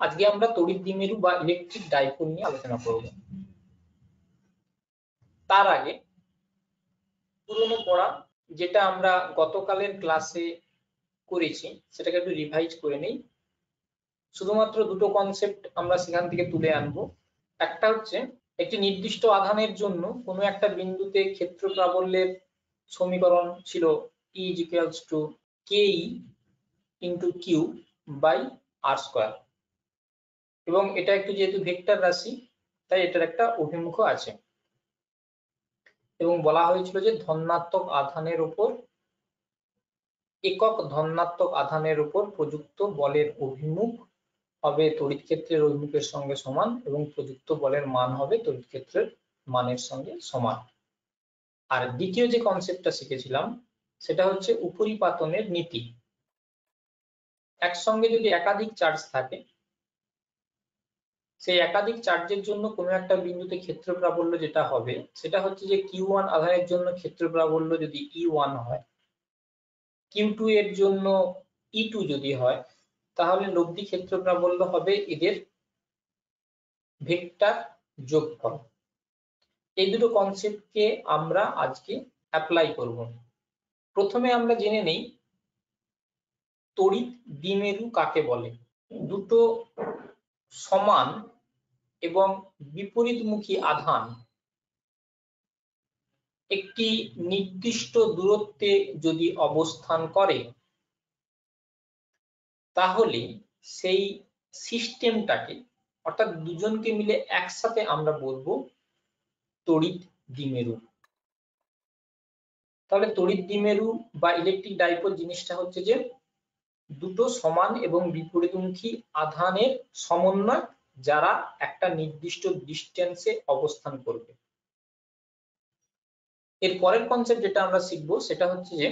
আজকে আমরা তড়িৎ দ্বিমেরু বা ইলেকট্রিক ডাইপোল নিয়ে আলোচনা করব। তার আগে পুরনো পড়া যেটা আমরা গতকালের ক্লাসে করেছি সেটাকে একটু রিভাইজ করে নেই। শুধুমাত্র দুটো কনসেপ্ট আমরা সেখান থেকে তুলে আনবো। একটা হচ্ছে একটি নির্দিষ্ট আধানের জন্য কোনো একটা বিন্দুতে ক্ষেত্র প্রাবল্যের সমীকরণ ছিল E = KE × Q / R², এবং এটা একটু যেহেতু ভেক্টর রাশি তাই এটার একটা অভিমুখ আছে, এবং বলা হয়েছিল যে ধনাত্মক আধানের উপর একক ধনাত্মক আধানের উপর প্রযুক্ত বলের অভিমুখ হবে তড়িৎ ক্ষেত্রের অভিমুখের সঙ্গে সমান এবং প্রযুক্ত বলের মান হবে তড়িৎ ক্ষেত্রের মানের সঙ্গে সমান। আর দ্বিতীয় যে কনসেপ্টটা শিখেছিলাম সেটা হচ্ছে উপরিপাতনের নীতি। একসঙ্গে যদি একাধিক চার্জ থাকে, সেই একাধিক চার্জের জন্য কোনো একটা বিন্দুতে ক্ষেত্র প্রাবল্য যেটা হবে সেটা হচ্ছে যে Q1 আধানের জন্য ক্ষেত্র প্রাবল্য যদি E1 হয়, Q2 এর জন্য E2 যদি হয়, তাহলে লব্ধি ক্ষেত্র প্রাবল্য হবে এদের ভেক্টর যোগফল। এই দুটো কনসেপ্টকে আমরা আজকে অ্যাপ্লাই করব। প্রথমে আমরা জেনে নেই তড়িৎ দ্বিমেরু কাকে বলে। দুটো সমান এবং বিপরীতমুখী আধান একটি নির্দিষ্ট দূরত্বে যদি অবস্থান করে, তাহলে সেই সিস্টেমটাকে অর্থাৎ দুজনকে মিলে একসাথে আমরা বলবো তড়িৎ দ্বিমেরু। তাহলে তড়িৎ দ্বিমেরু বা ইলেকট্রিক ডাইপোল জিনিসটা হচ্ছে যে দুটো সমান এবং বিপরীতমুখী আধানের সমন্বয় যারা একটা নির্দিষ্ট ডিস্টেন্সে অবস্থান করবে। এর পরের কনসেপ্ট যেটা আমরা শিখবো সেটা হচ্ছে যে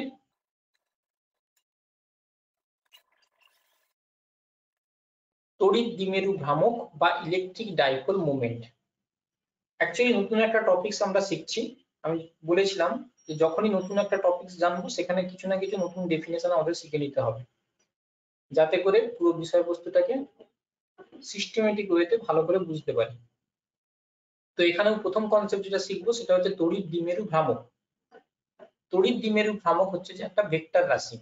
তড়িৎ দ্বিমেরু ভ্রামক বা ইলেকট্রিক ডাইপোল মোমেন্ট। অ্যাকচুয়ালি নতুন একটা টপিকস আমরা শিখছি। আমি বলেছিলাম যে যখনই নতুন একটা টপিকস জানবো সেখানে কিছু না কিছু নতুন ডেফিনেশন আমাদের শিখে নিতে হবে, যাতে করে পুরো বিষয়বস্তুটাকে সিস্টেমেটিক ওয়েতে ভালো করে বুঝতে পারি। তো এখানেও প্রথম কনসেপ্ট যেটা শিখবো সেটা হচ্ছে তড়িৎ দ্বিমেরু ভ্রামক। তড়িৎ দ্বিমেরু ভ্রামক হচ্ছে যে একটা ভেক্টর রাশি।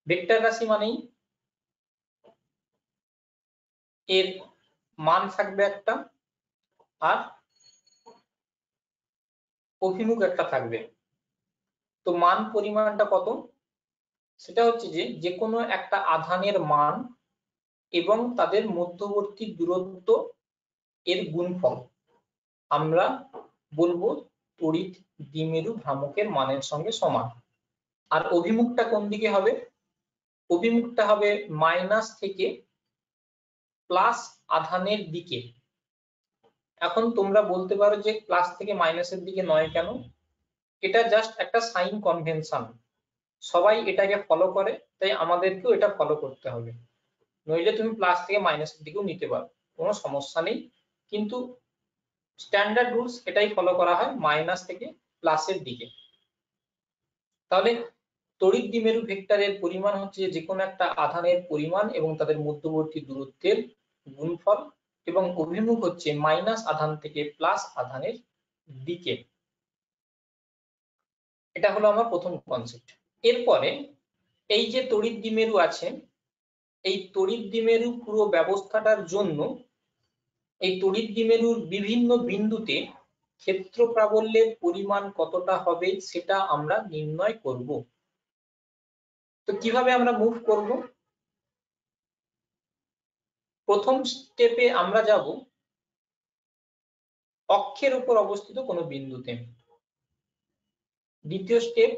ভেক্টর রাশি মানেই এর মান থাকবে একটা আর অভিমুখ একটা থাকবে। তো মান পরিমাণটা কত, সেটা হচ্ছে যে যে কোনো একটা আধানের মান এবং তাদের মধ্যবর্তী দূরত্ব এর গুণফল আমরা বলবো তড়িৎ দ্বিমেরু ভ্রামকের মানের সঙ্গে সমান। আর অভিমুখটা কোন দিকে হবে? অভিমুখটা হবে মাইনাস থেকে প্লাস আধানের দিকে। এখন তোমরা বলতে পারো যে প্লাস থেকে মাইনাসের দিকে নয় কেন? এটা জাস্ট একটা সাইন কনভেনশন, সবাই এটাকে ফলো করে তাই আমাদেরকেও এটা ফলো করতে হবে। নইলে তুমি প্লাস থেকে মাইনাসের দিকেও নিতে পারো, কোনো সমস্যা নেই, কিন্তু স্ট্যান্ডার্ড রুলস এটাই ফলো করা হয় মাইনাস থেকে প্লাসের দিকে। তাহলে তড়িৎ দ্বিমেরু ভেক্টরের পরিমাণ হচ্ছে যে কোনো একটা আধানের পরিমাণ এবং তাদের মধ্যবর্তী দূরত্বের গুণফল, এবং অভিমুখ হচ্ছে মাইনাস আধান থেকে প্লাস আধানের দিকে। এটা হলো আমার প্রথম কনসেপ্ট। এরপরে এই যে তড়িৎ দ্বিমেরু আছে, এই তড়িৎ দ্বিমেরু পুরো ব্যবস্থাটার জন্য এই তড়িৎ দ্বিমেরুর বিভিন্ন বিন্দুতে ক্ষেত্র প্রাবল্যের পরিমাণ কতটা হবে সেটা আমরা নির্ণয় করব। তো কিভাবে আমরা মুভ করব? প্রথম স্টেপে আমরা যাব অক্ষের উপর অবস্থিত কোনো বিন্দুতে। দ্বিতীয় স্টেপ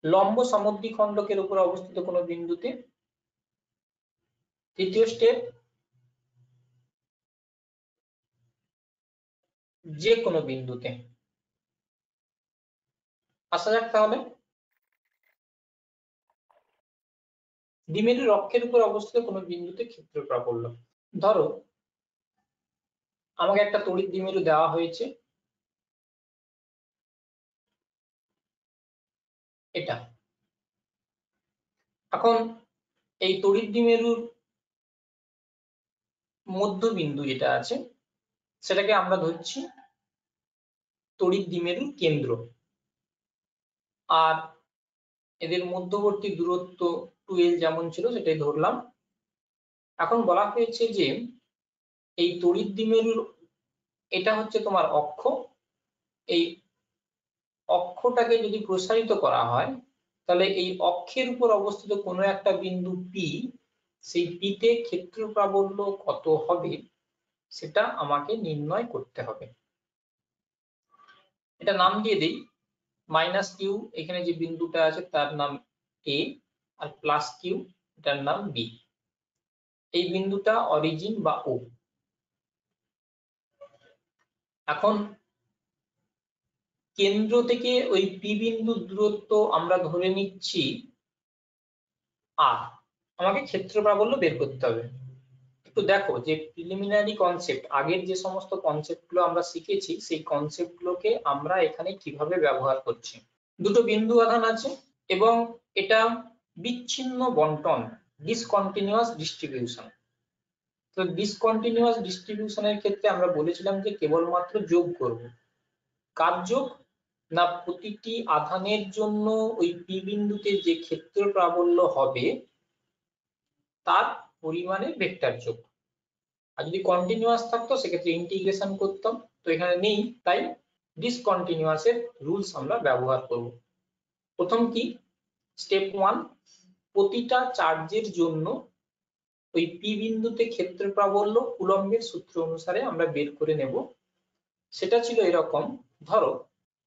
লম্ব সমদ্বিখণ্ডকের উপর অবস্থিত কোনো বিন্দুতে। তৃতীয় স্টেপ যে কোনো বিন্দুতে। আসা যাক তাহলে দ্বিমেরুর অক্ষের উপর অবস্থিত কোনো বিন্দুতে ক্ষেত্র প্রাবল্য। ধরো আমাকে একটা তড়িৎ দ্বিমেরু দেওয়া হয়েছে, এটা। এখন এই তড়িৎ দ্বিমেরুর মধ্যবিন্দু যেটা আছে সেটাকে আমরা ধরছি তড়িৎ দ্বিমেরুর কেন্দ্র, আর এদের মধ্যবর্তী দূরত্ব 2l যেমন ছিল সেটাই ধরলাম। এখন বলা হয়েছে যে এই তড়িৎ দ্বিমেরুর এটা হচ্ছে তোমার অক্ষ, এই অক্ষটাকে যদি প্রসারিত করা হয় তাহলে এই অক্ষের উপর অবস্থিত কোনো একটা বিন্দু P, সেই P তে ক্ষেত্র প্রাবল্য কত হবে সেটা আমাকে নির্ণয় করতে হবে। এটা নাম দিয়ে দেই -q, এখানে যে বিন্দুটা আছে তার নাম A, আর +q এটার নাম B। এই বিন্দুটা অরিজিন বা O। এখন কেন্দ্র থেকে ওই P বিন্দুর দূরত্ব আমরা ধরে নিচ্ছি r, আমাকে ক্ষেত্র প্রাবল্য বের করতে হবে। একটু দেখো যে প্রিলিমিনারি কনসেপ্ট, আগের যে সমস্ত কনসেপ্টগুলো আমরা শিখেছি সেই কনসেপ্টগুলোকে আমরা এখানে কিভাবে ব্যবহার করছি। দুটো বিন্দু আধান আছে এবং এটা বিচ্ছিন্ন বণ্টন, ডিসকন্টিনিউয়াস ডিস্ট্রিবিউশন। তো ডিসকন্টিনিউয়াস ডিস্ট্রিবিউশনের ক্ষেত্রে আমরা বলেছিলাম যে কেবলমাত্র যোগ করব। কার যোগ? না প্রতিটি আধানের জন্য ওই পি বিন্দুতে যে ক্ষেত্র প্রাবল্য হবে তার পরিমাণের ভেক্টর যোগ। আর যদি কন্টিনিউয়াস থাকতো সেক্ষেত্রে ইন্টিগ্রেশন করতাম, তো এখানে নেই, তাই ডিসকন্টিনিউয়াস এর রুলস আমরা ব্যবহার করব। প্রথম কি, স্টেপ 1, প্রতিটা চার্জের জন্য ওই পি বিন্দুতে ক্ষেত্র প্রাবল্য কুলম্বের সূত্র অনুসারে আমরা বের করে নেব। সেটা ছিল এরকম, ধরো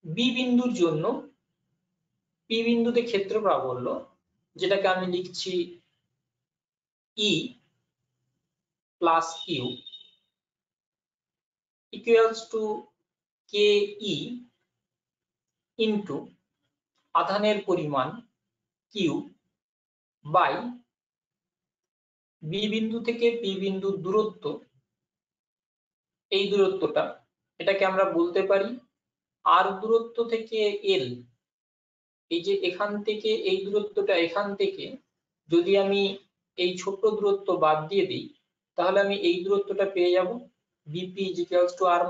বি বিন্দুর জন্য পি বিন্দুতে ক্ষেত্র প্রাবল্য, যেটাকে আমি লিখছি E + Q equals to KE into আধানের পরিমাণ Q বাই বি বিন্দু থেকে পি বিন্দুর দূরত্ব, এই দূরত্বটা এটাকে আমরা বলতে পারি আর দূরত্ব থেকে এল। এই যে এখান থেকে এই দূরত্বটা, এখান থেকে যদি আমি এই ছোট দূরত্ব বাদ দিয়ে দিই তাহলে আমি এই দূরত্বটা পেয়ে যাব BP equals to r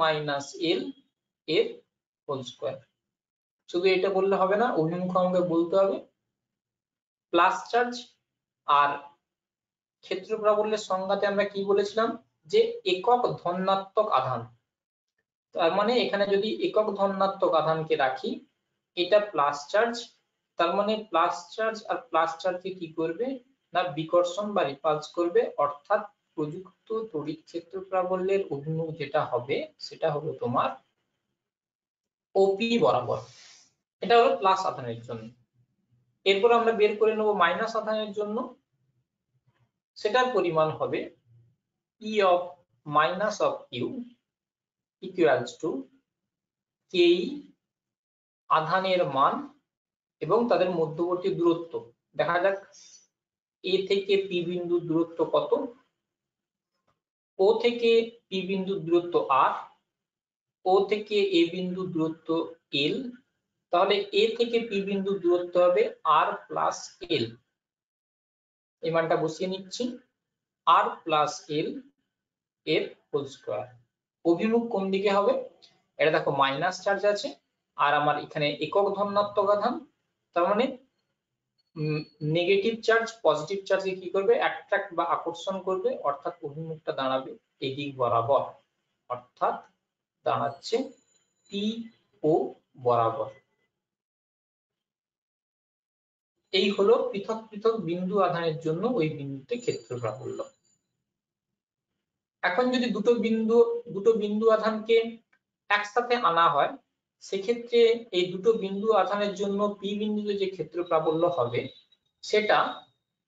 minus L এর হোল স্কয়ার। শুধু এটা বললে হবে না, অভিমুখ আমাকে বলতে হবে প্লাস চার্জ। আর ক্ষেত্র প্রাবল্যের সংজ্ঞাতে আমরা কি বলেছিলাম যে একক ধনাত্মক আধান, তার মানে এখানে যদি একক ধনাত্মক আধানকে রাখি এটা প্লাস চার্জ, তার মানে প্লাস চার্জ আর প্লাস চার্জকে কি করবে না বিকর্ষণ বা রিপালস করবে, অর্থাৎ প্রযুক্ত তড়িৎ ক্ষেত্র প্রাবল্যের অভিমুখ যেটা হবে সেটা হলো তোমার ওপি বরাবর। এটা হলো প্লাস আধানের জন্য। এরপর আমরা বের করে নেব মাইনাস আধানের জন্য, সেটার পরিমাণ হবে E of minus of Q equals to KE আধানের মান এবং তাদের মধ্যবর্তী দূরত্ব। দেখা যাক এ থেকে পি বিন্দুর দূরত্ব কত। ও থেকে পি বিন্দুর দূরত্ব r, ও থেকে এ বিন্দুর দূরত্ব l, তাহলে এ থেকে পি বিন্দুর দূরত্ব হবে r প্লাস l। এই মানটা বসিয়ে নিচ্ছি, r প্লাস l এর হোল স্কয়ার। অভিমুখ কোন দিকে হবে? এটা দেখো মাইনাস চার্জ আছে আর আমার এখানে একক ধনাত্মক আধান, তার মানে নেগেটিভ চার্জ পজিটিভ চার্জকে কি করবে অ্যাট্রাক্ট বা আকর্ষণ করবে, অর্থাৎ অভিমুখটা দাঁড়াবে এই দিক বরাবর, অর্থাৎ দাঁড়াচ্ছে পি ও বরাবর। এই হলো পৃথক পৃথক বিন্দু আধানের জন্য ওই বিন্দুতে ক্ষেত্র প্রাবল্য। এখন যদি দুটো বিন্দু আধানকে একসাথে আনা হয় সেক্ষেত্রে এই দুটো বিন্দু আধানের জন্য পি বিন্দুতে যে ক্ষেত্র প্রাবল্য হবে সেটা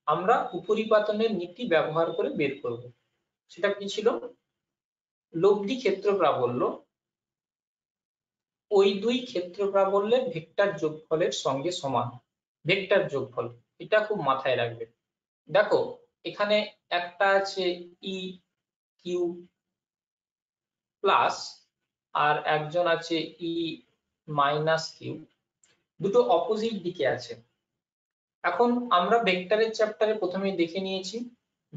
আমরা উপরিপাতনের নীতি ব্যবহার করে বের করব। সেটা কি ছিল? লব্ধি ক্ষেত্র প্রাবল্য ওই দুই ক্ষেত্র প্রাবল্যের ভেক্টর যোগফলের সঙ্গে সমান। ভেক্টর যোগফল এটা খুব মাথায় রাখবে। দেখো এখানে একটা আছে ই কিউ প্লাস আর একজন আছে ই মাইনাস কিউ, দুটো অপোজিট দিকে আছে। এখন আমরা ভেক্টরের চ্যাপ্টারে প্রথমেই দেখে নিয়েছি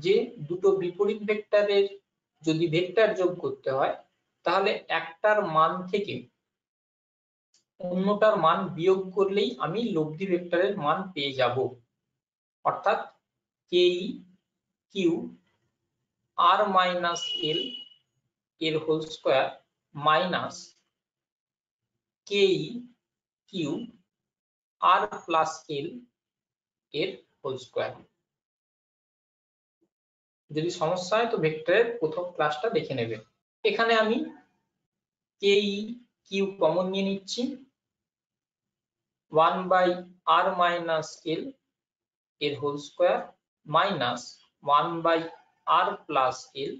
যে দুটো বিপরীত ভেক্টরের যদি ভেক্টর যোগ করতে হয় তাহলে একটার মান থেকে অন্যটার মান বিয়োগ করলেই আমি লব্ধি ভেক্টরের মান পেয়ে যাব। অর্থাৎ কে কিউ আর মাইনাস এল এর হোল স্কয়ার মাইনাস কে কিউ আর প্লাস এল এর হোল স্কয়ার। যদি সমস্যা হয় তো ভেক্টরের প্রথম ক্লাসটা দেখে নেবে। এখানে আমি কে কিউ কমন নিয়ে নিচ্ছি, 1/r মাইনাস এল এর whole square minus 1/r plus L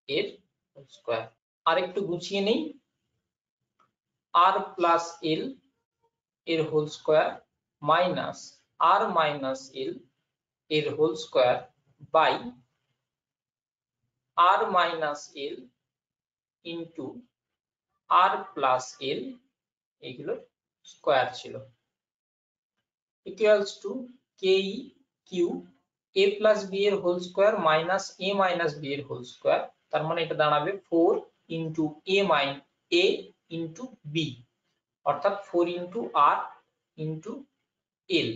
এর হোল স্কয়ার। আর একটু গুছিয়ে নেই, r প্লাস এল এর whole square minus r minus L এর whole square by r minus L into r plus L এগুলো স্কয়ার ছিল, equals to K Q a plus B এর whole square minus a minus B এর whole square. তার মানে এটা দাঁড়াবে 4 into a into B, অর্থাৎ 4 into r into L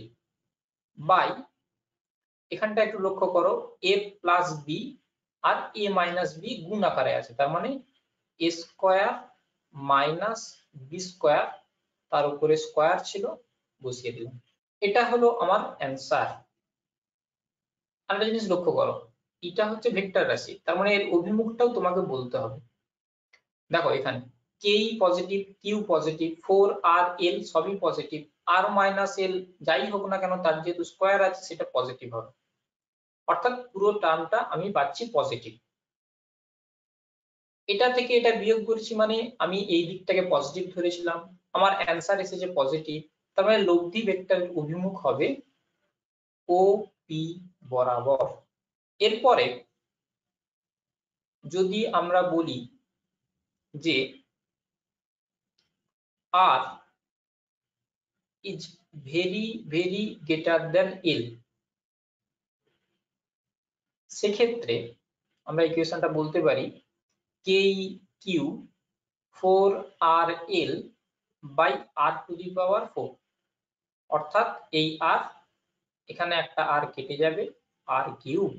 by, এখানটা একটু লক্ষ্য করো a প্লাস বি আর a মাইনাস বি গুণ আকারে আছে, তার মানে a square minus B square, তার উপরে স্কয়ার ছিল বসিয়ে দিলাম। এটা হলো আমার অ্যান্সার। আরেকটা জিনিস লক্ষ্য করো, এটা হচ্ছে ভেক্টর রাশি, তার মানে এর অভিমুখটাও তোমাকে বলতে হবে। দেখো এখানে কে পজিটিভ, কিউ পজিটিভ, 4 আর এল সবই পজিটিভ, আর মাইনাস এল যাই হোক না কেন তার যেহেতু স্কয়ার আছে সেটা পজিটিভ হবে, অর্থাৎ পুরো টার্মটা আমি পাচ্ছি পজিটিভ। এটা থেকে এটা বিয়োগ করছি মানে আমি এই দিকটাকে পজিটিভ ধরেছিলাম, আমার অ্যান্সার এসেছে পজিটিভ, তার মানে লব্ধি ভেক্টরের অভিমুখ হবে ও পি বরাবর। এরপরে যদি আমরা বলি যে R is very very greater than L, সেক্ষেত্রে আমরা ইকুয়েশনটা বলতে পারি K Q 4 R L by R to the power 4, অর্থাৎ এই আর এখানে একটা আর কেটে যাবে, আর কিউব।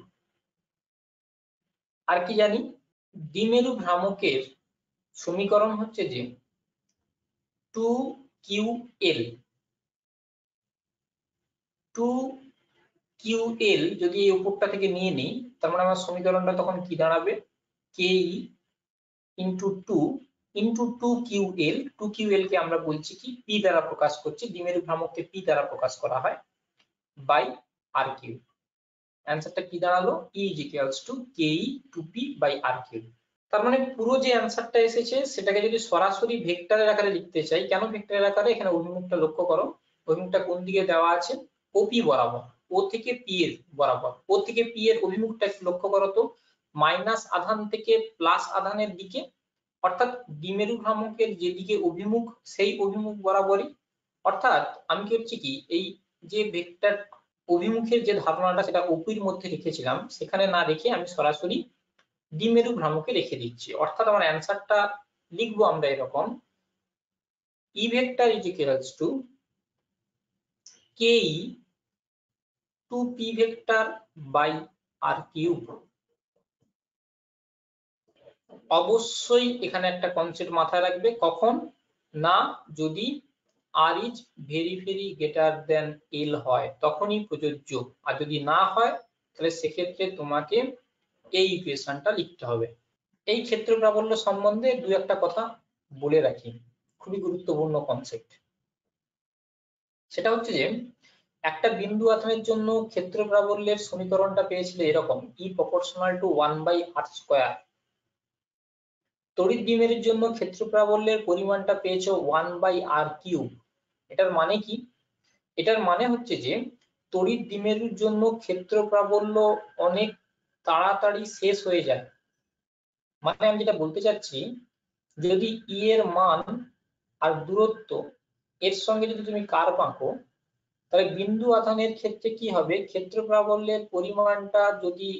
আর কি জানি, দ্বিমেরু ভ্রামকের সমীকরণ হচ্ছে যে 2ql, 2ql যদি এই উপরটা থেকে নিয়ে নিই তার মানে আমার সমীকরণটা তখন কি দাঁড়াবে, কে ইন্টু 2 ইন্টু 2ql, 2ql কে আমরা বলছি কি পি দ্বারা প্রকাশ করছি, দ্বিমেরু ভ্রামককে পি দ্বারা প্রকাশ করা হয়, বাই আর কিউব। অ্যান্সারটা কি দাঁড়ালো, E is equals to KE 2P by R cube। তার মানে পুরো যে অ্যান্সারটা এসেছে সেটাকে যদি সরাসরি ভেক্টরের আকারে লিখতে চাই, কেন ভেক্টরের আকারে, এখানে অভিমুখটা লক্ষ্য করো, অভিমুখটা কোন দিকে দেওয়া আছে, ওপি বরাবর, ও থেকে পি এর বরাবর, ও থেকে পি এর অভিমুখটা একটু লক্ষ্য করো তো, মাইনাস আধান থেকে প্লাস আধানের দিকে, অর্থাৎ দ্বিমেরু ভ্রামকের যেদিকে অভিমুখ সেই অভিমুখ বরাবরই। অর্থাৎ আমি কি হচ্ছে কি, এই যে ভেক্টর অভিমুখের যে ধারণাটা সেটা ওপির মধ্যে রেখেছিলাম সেখানে না রেখে আমি সরাসরি দ্বিমেরু ভ্রামকে রেখে দিচ্ছি, অর্থাৎ আমার অ্যান্সারটা লিখবো আমরা এরকম, E vector is equals to K E 2p vector by R cube. অবশ্যই এখানে একটা কনসেপ্ট মাথায় রাখবে, কখন না, যদি R is very very greater than L হয় তখনই প্রযোজ্য, আর যদি না হয় তাহলে সেক্ষেত্রে তোমাকে এই ইকুয়েশনটা লিখতে হবে। এই ক্ষেত্র প্রাবল্য সম্বন্ধে দু একটা কথা বলে রাখি, খুবই গুরুত্বপূর্ণ কনসেপ্ট। সেটা হচ্ছে যে একটা বিন্দু আধানের জন্য ক্ষেত্র প্রাবল্যের সমীকরণটা পেয়েছিল এরকম, E proportional to 1/r square. তড়িৎ দ্বিমেরুর জন্য ক্ষেত্র প্রাবল্যের পরিমাণটা পেয়েছো 1/r কিউব। এটার মানে কি, এটার মানে হচ্ছে যে তড়িৎ দ্বিমেরুর জন্য ক্ষেত্র প্রাবল্য অনেক তাড়াতাড়ি শেষ হয়ে যায়। মানে আমি যেটা বলতে চাচ্ছি, যদি ই এর মান আর দূরত্ব এর সঙ্গে যদি তুমি কার্ভ আঁকো তাহলে বিন্দু আধানের ক্ষেত্রে কি হবে, ক্ষেত্র প্রাবল্যের পরিমাণটা যদি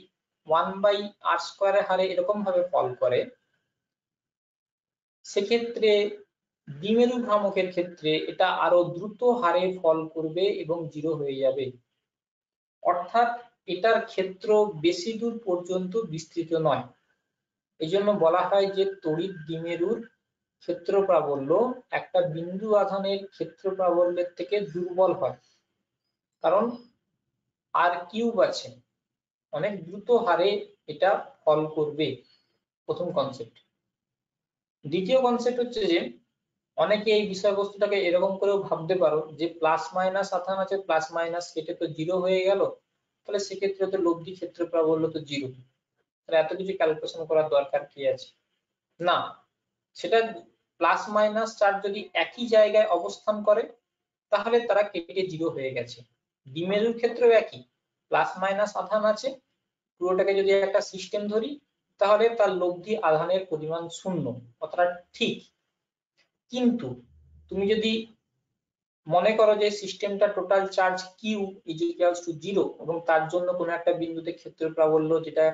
1/r² এর হারে এরকম ভাবে ফল করে, সেক্ষেত্রে দ্বিমেরু ভ্রামকের ক্ষেত্রে এটা আরো দ্রুত হারে ফল করবে এবং 0 হয়ে যাবে। অর্থাৎ এটার ক্ষেত্র বেশি দূর পর্যন্ত বিস্তৃত নয়। এই জন্য বলা হয় যে তড়িৎ দ্বিমেরুর ক্ষেত্র প্রাবল্য একটা বিন্দু আধানের ক্ষেত্র প্রাবল্যের থেকে দুর্বল হয়, কারণ r³ আছে, অনেক দ্রুত হারে এটা ফল করবে। প্রথম কনসেপ্ট। দ্বিতীয় কনসেপ্ট হচ্ছে যে অনেকে এই বিষয়বস্তুটাকে এরকম করেও ভাবতে পারো যে প্লাস মাইনাস আধান আছে, প্লাস মাইনাস কেটে তো 0 হয়ে গেল, তাহলে সেক্ষেত্রে তো লব্ধি ক্ষেত্র প্রাবল্য তো 0, তাহলে এত কিছু ক্যালকুলেশন করার দরকার কি আছে? না, সেটা প্লাস মাইনাস চার্জ যদি একই জায়গায় অবস্থান করে তাহলে তারা কেটে 0 হয়ে গেছে। দ্বিমেরুর ক্ষেত্রেও একই, প্লাস মাইনাস আধান আছে, পুরোটাকে যদি একটা সিস্টেম ধরি তাহলে তার লব্ধি আধানের পরিমাণ 0, কথাটা ঠিক। কিন্তু তুমি যদি মনে করো যে সিস্টেমটা total charge Q equals to 0 এবং তার জন্য কোনো একটা বিন্দুতে ক্ষেত্র প্রাবল্য যেটা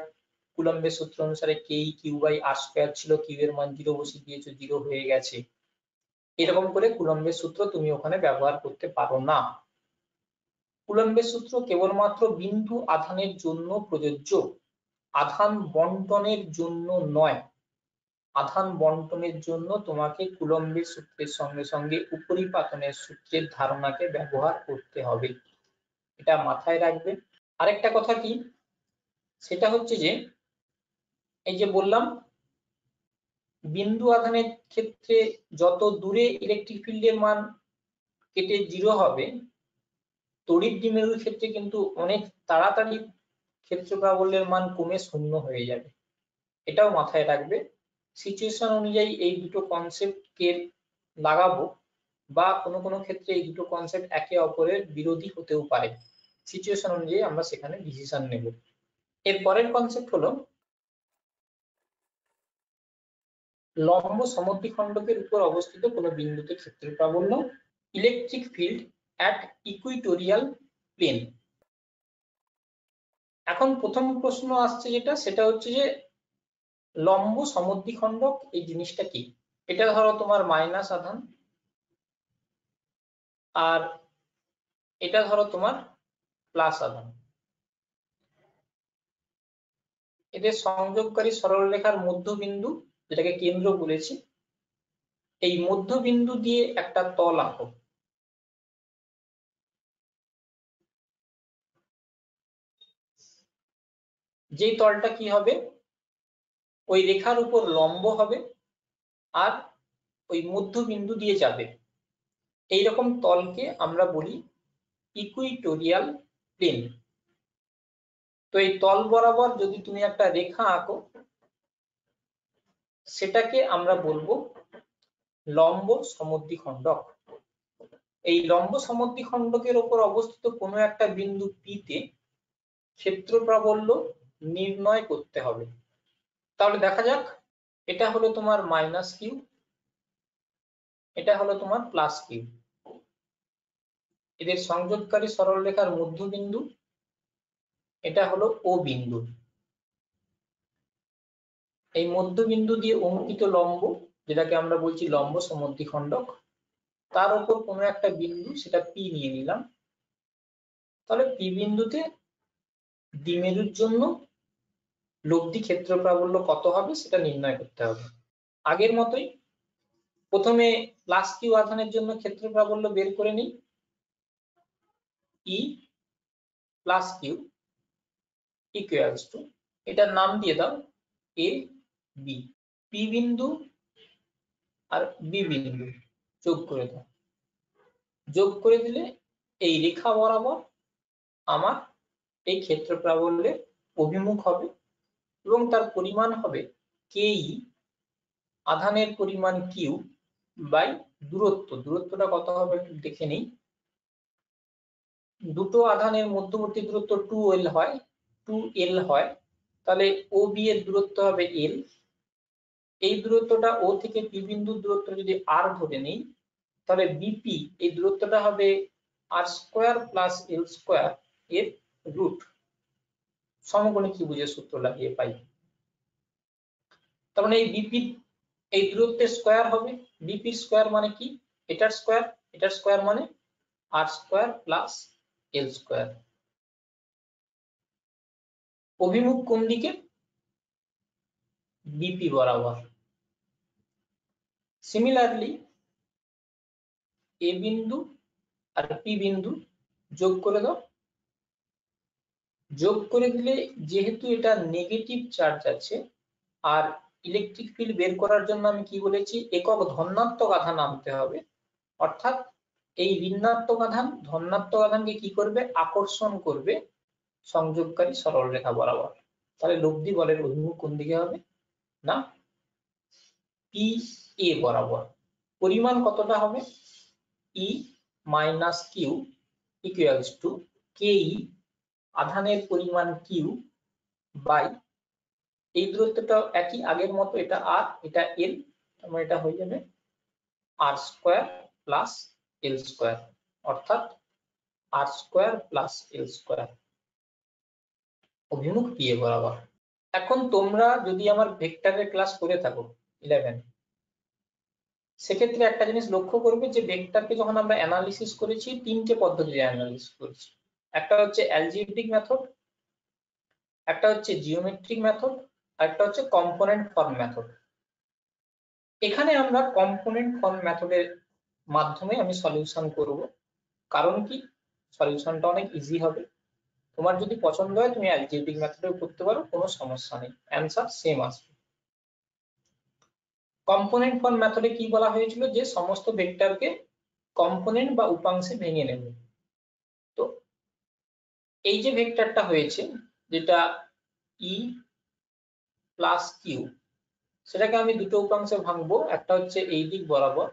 কুলম্বের সূত্র অনুসারে K/Q/r² ছিল, Q এর মান 0 বসিয়ে দিয়েছো, 0 হয়ে গেছে, এরকম করে কুলম্বের সূত্র তুমি ওখানে ব্যবহার করতে পারো না। কুলম্বের সূত্র কেবলমাত্র বিন্দু আধানের জন্য প্রযোজ্য, আধান বন্টনের জন্য নয়। আধান বন্টনের জন্য তোমাকে কুলম্বের সূত্রের সঙ্গে সঙ্গে উপরিপাতনের সূত্রের ধারণাকে ব্যবহার করতে হবে, এটা মাথায় রাখবে। আরেকটা কথা কি, সেটা হচ্ছে যে এই যে বললাম বিন্দু আধানের ক্ষেত্রে যত দূরে ইলেকট্রিক ফিল্ডের মান কেটে 0 হবে, তড়িৎ দ্বিমেরুর ক্ষেত্রে কিন্তু অনেক তাড়াতাড়ি ক্ষেত্র প্রাবল্যের মান কমে 0 হয়ে যাবে, এটাও মাথায় রাখবে। সিচুয়েশন অনুযায়ী এই দুটো কনসেপ্টকে লাগাবো, বা কোনো কোনো ক্ষেত্রে এই দুটো কনসেপ্ট একে অপরের বিরোধী হতেও পারে, সিচুয়েশন অনুযায়ী আমরা সেখানে ডিসিশন নেব। এর পরের কনসেপ্ট হলো লম্ব সমদ্বিখণ্ডকের উপর অবস্থিত কোনো বিন্দুতে ক্ষেত্র প্রাবল্য, electric field at equatorial plane. এখন প্রথম প্রশ্ন আসছে যেটা, সেটা হচ্ছে যে লম্ব সমদ্বিখণ্ডক এই জিনিসটা কি? এটা ধরো তোমার মাইনাস আধান, আর এটা ধরো তোমার প্লাস আধান। এদের সংযোগকারী সরলরেখার মধ্যবিন্দু, যেটাকে কেন্দ্র বলেছি, এই মধ্যবিন্দু দিয়ে একটা তল আঁকো। যেই তলটা কি হবে, ওই রেখার উপর লম্ব হবে আর ওই মধ্যবিন্দু দিয়ে যাবে, এইরকম তলকে আমরা বলি ইকুইটোরিয়াল প্লেন। তো এই তল বরাবর যদি তুমি একটা রেখা আঁকো, সেটাকে আমরা বলবো লম্ব সমদ্বিখণ্ডক। এই লম্ব সমদ্বিখণ্ডকের উপর অবস্থিত কোনো একটা বিন্দু P তে ক্ষেত্র প্রাবল্য নির্ণয় করতে হবে। তাহলে দেখা যাক, এটা হলো তোমার -Q, এটা হলো তোমার +Q, এদের সংযোগকারী সরলরেখার মধ্যবিন্দু, এটা হলো O বিন্দু। এই মধ্যবিন্দু দিয়ে অঙ্কিত লম্ব, যেটাকে আমরা বলছি লম্ব সমদ্বিখণ্ডক, তার উপর কোনো একটা বিন্দু, সেটা P নিয়ে নিলাম। তাহলে P বিন্দুতে দ্বিমেরুর জন্য লব্ধি ক্ষেত্র প্রাবল্য কত হবে সেটা নির্ণয় করতে হবে। আগের মতোই প্রথমে +Q আধানের জন্য ক্ষেত্র প্রাবল্য বের করে নিই। E + Q ইকুয়ালস টু, এটার নাম দিয়ে দাও A B। P বিন্দু আর B বিন্দু যোগ করে দাও, যোগ করে দিলে এই রেখা বরাবর আমার এই ক্ষেত্র প্রাবল্যের অভিমুখ হবে এবং তার পরিমাণ হবে KE, আধানের পরিমাণ Q বাই দূরত্ব। দূরত্বটা কত হবে একটু দেখে নিই। দুটো আধানের মধ্যবর্তী দূরত্ব 2L হয়, 2L হয়, তাহলে OB এর দূরত্ব হবে L। এই দূরত্বটা O থেকে P বিন্দুর দূরত্ব যদি R ধরে নিই, তাহলে BP এই দূরত্বটা হবে R² + L² এর রুট। সমকোণী ত্রিভুজের সূত্র লাগিয়ে পাই। তার মানে এই বিপি এই দূরত্বের স্কয়ার হবে, বিপির স্কয়ার মানে কি, এটার স্কয়ার মানে আর স্কয়ার প্লাস এল স্কয়ার। অভিমুখ কোন দিকে, বিপি বরাবর। সিমিলারলি এ বিন্দু আর পি বিন্দু যোগ করে দাও। যোগ করে দিলে যেহেতু এটা নেগেটিভ চার্জ আছে, আর ইলেকট্রিক ফিল্ড বের করার জন্য আমি কি বলেছি, একক ধনাত্মক আধান আনতে হবে, অর্থাৎ এই ঋণাত্মক আধান ধনাত্মক আধানকে কি করবে, আকর্ষণ করবে সংযোগকারী সরল রেখা বরাবর। তাহলে লব্ধি বলের অভিমুখ কোন দিকে হবে না, পি এ বরাবর। পরিমাণ কতটা হবে, ই মাইনাস কিউ ইকুয়ালস টু কেই আধানের পরিমাণ কিউ বাই, এই দূরত্বটা একই আগের মতো, এটা আর এটা এল, তাহলে এটা হয়ে যাবে আর স্কয়ার প্লাস এল স্কয়ার, অর্থাৎ আর স্কয়ার প্লাস এল স্কয়ার। অভিমুখ পি এ বরাবর। এখন তোমরা যদি আমার ভেক্টরের ক্লাস করে থাকো 11, সেক্ষেত্রে একটা জিনিস লক্ষ্য করবে যে ভেক্টরকে যখন আমরা অ্যানালিসিস করেছি তিনটে পদ্ধতিতে অ্যানালিসিস করেছি। একটা হচ্ছে অ্যালজেব্রিক মেথড, একটা হচ্ছে জিওমেট্রিক মেথড, আর একটা হচ্ছে কম্পোনেন্ট ফর্ম মেথড। এখানে আমরা কম্পোনেন্ট ফর্ম মেথডের মাধ্যমে আমি সলিউশন করব। কারণ কি, সলিউশনটা অনেক ইজি হবে। তোমার যদি পছন্দ হয় তুমি অ্যালজেব্রিক মেথডেও করতে পারো, কোনো সমস্যা নেই, অ্যানসার সেম আসবে। কম্পোনেন্ট ফর্ম মেথডে কি বলা হয়েছিল, যে সমস্ত ভেক্টরকে কম্পোনেন্ট বা উপাংশে ভেঙে নেব। তো এই যে ভেক্টরটা হয়েছে, যেটা ই প্লাস কিউ, সেটাকে আমি দুটো উপাংশে ভাঙবো, একটা হচ্ছে এই দিক বরাবর,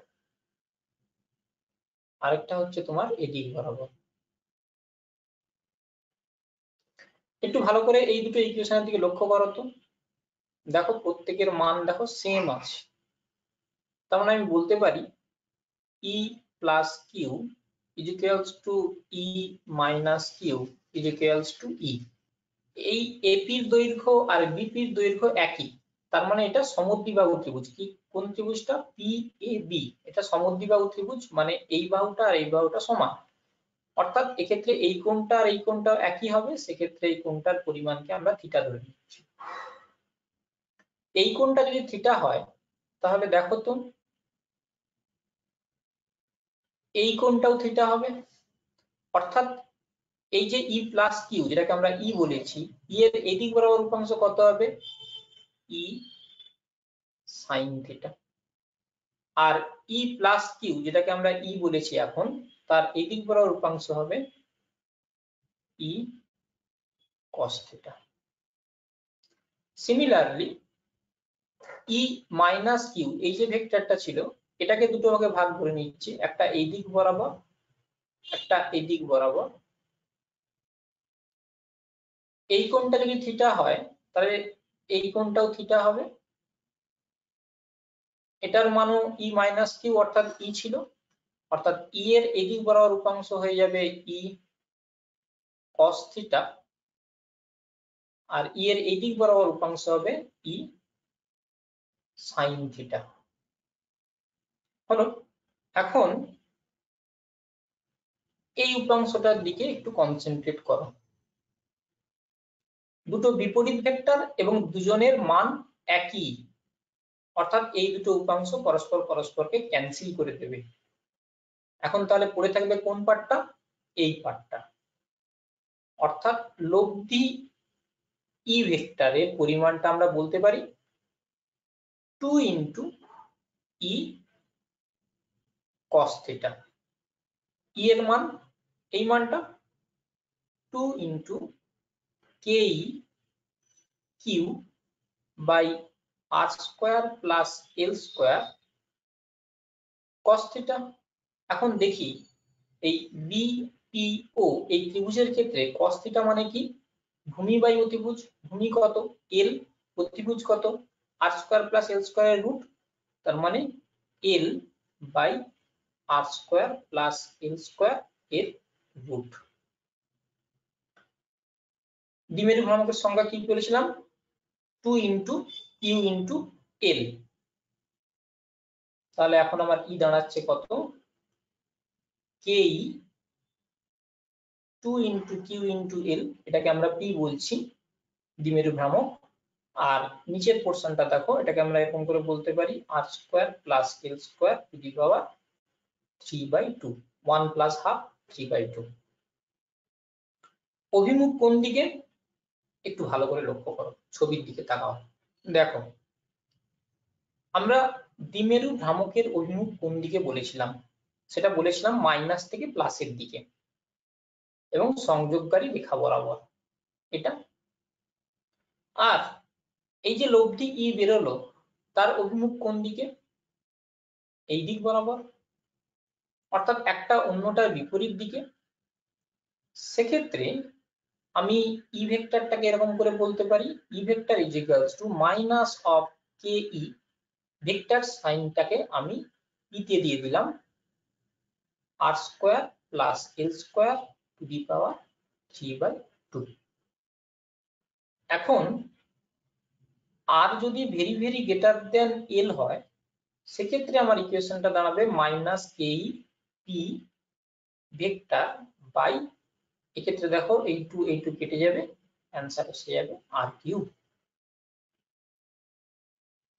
আরেকটা হচ্ছে তোমার এই দিক বরাবর। একটু ভালো করে এই দুটো ইকুয়েশনের দিকে লক্ষ্য করো তো, দেখো প্রত্যেকের মান দেখো সেম আছে। তার মানে আমি বলতে পারি E plus Q is equals to E minus Q is equals to E. এই এপির দৈর্ঘ্য আর বিপির দৈর্ঘ্য একই, তার মানে এটা সমদ্বিবাহু ত্রিভুজ। কি, কোন ত্রিভুজটা, পি এ বি, এটা সমদ্বিবাহু ত্রিভুজ, মানে এই বাহুটা আর এই বাহুটা সমান, অর্থাৎ এক্ষেত্রে এই কোণটা আর এই কোণটা একই হবে, সেক্ষেত্রে এই কোণটার পরিমাণকে আমরা থিটা ধরে নিচ্ছি। এই কোণটা যদি থিটা হয় তাহলে দেখো তো এই কোণটাও থিটা হবে, অর্থাৎ এই যে ই প্লাস কিউ, যেটাকে আমরা ই বলেছি, ই এর এদিক বরাবর উপাংশ কত হবে, ই সাইন থিটা। আর ই প্লাস কিউ, যেটাকে আমরা ই বলেছি এখন, তার এদিক বরাবর উপাংশ হবে ই কস থিটা। সিমিলারলি ই মাইনাস কিউ, এই যে ভেক্টরটা ছিল, এটাকে দুটো ভাগে ভাগ করে নিচ্ছি, একটা এই দিক বরাবর, একটা এই দিক বরাবর। এই কোণটা যদি থিটা হয় তাহলে এই কোণটাও থিটা হবে, এটার মানও ই মাইনাস কিউ অর্থাৎ ই ছিল, অর্থাৎ ই এর এদিক বরাবর উপাংশ হয়ে যাবে ই কস থিটা, আর ই এর এদিক বরাবর উপাংশ হবে ই সাইন থিটা। হলো। এখন এই উপাংশটার দিকে একটু কনসেন্ট্রেট করো। দুটো বিপরীত ভেক্টর এবং দুজনের মান একই, অর্থাৎ এই দুটো উপাংশ পরস্পরকে ক্যান্সেল করে দেবে। এখন তাহলে পড়ে থাকবে কোন পার্টটা, এই পার্টটা, অর্থাৎ লব্ধি ই ভেক্টরের পরিমাণটা আমরা বলতে পারি 2 ইন্টু ই কস থিটা। ই এর মান, এই মানটা 2 into K E Q by R square plus L square cos theta. এখন দেখি এই বিপিও এই ত্রিভুজের ক্ষেত্রে কস থিটা মানে কি, ভূমি বাই অতিভুজ, ভূমি কত এল, অতিভুজ কত আর স্কয়ার প্লাস এল স্কয়ারের রুট, তার মানে L by R square plus L square এর রুট। দ্বিমেরু ভ্রামকের সংজ্ঞা কি বলেছিলাম? 2 ইন্টু ইউ ইন্টু এল। তাহলে এখন আমার ই দাঁড়াচ্ছে কত? কে ই 2 ইন্টু কিউ ইন্টু এল, এটাকে আমরা পি বলছি, দ্বিমেরু ভ্রামক। আর নিচের পোর্শনটা দেখো, এটাকে আমরা এরকম করে বলতে পারি R square plus L square to the power 3/2, 1 plus half 3/2। অভিমুখ কোন দিকে একটু ভালো করে লক্ষ্য করো, ছবির দিকে তাকাও। দেখো, আমরা দ্বিমেরু ভ্রামকের অভিমুখ কোন দিকে বলেছিলাম? সেটা বলেছিলাম মাইনাস থেকে প্লাসের দিকে এবং সংযোগকারী রেখা বরাবর, এটা। আর এই যে লব্ধি ই বেরোলো, তার অভিমুখ কোন দিকে? এই দিক বরাবর, অর্থাৎ একটা অন্যটার বিপরীত দিকে। সেক্ষেত্রে আমি ই ভেক্টরটাকে এরকম করে বলতে পারি, E vector is equals to minus of K E, vector সাইনটাকে আমি ইতে দিয়ে দিলাম R square plus L square to the power 3/2। এখন আর যদি very very greater than L হয়, সেক্ষেত্রে আমার ইকুয়েশনটা দাঁড়াবে minus K E P vector by, এক্ষেত্রে দেখো এই টু কেটে যাবে, অ্যান্সার এসে যাবে আর কিউব।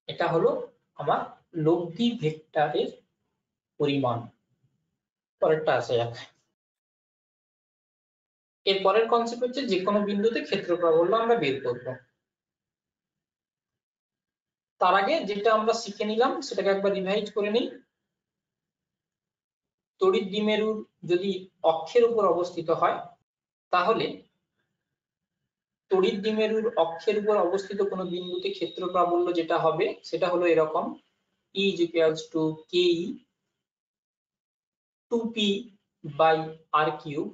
এটা হলো আমার লব্ধি ভেক্টরের পরিমাণ। পরেরটা আসা যাক। এর পরের কনসেপ্ট হচ্ছে যে কোনো বিন্দুতে ক্ষেত্র প্রাবল্য আমরা বের করব। তার আগে যেটা আমরা শিখে নিলাম সেটাকে একবার রিভাইজ করে নিই। তড়িৎ দ্বিমেরুর যদি অক্ষের উপর অবস্থিত হয়, তাহলে তড়িৎ দ্বিমেরুর অক্ষের উপর অবস্থিত কোনো বিন্দুতে ক্ষেত্র প্রাবল্য যেটা হবে সেটা হলো এরকম, E is equals to ke 2p by r cube।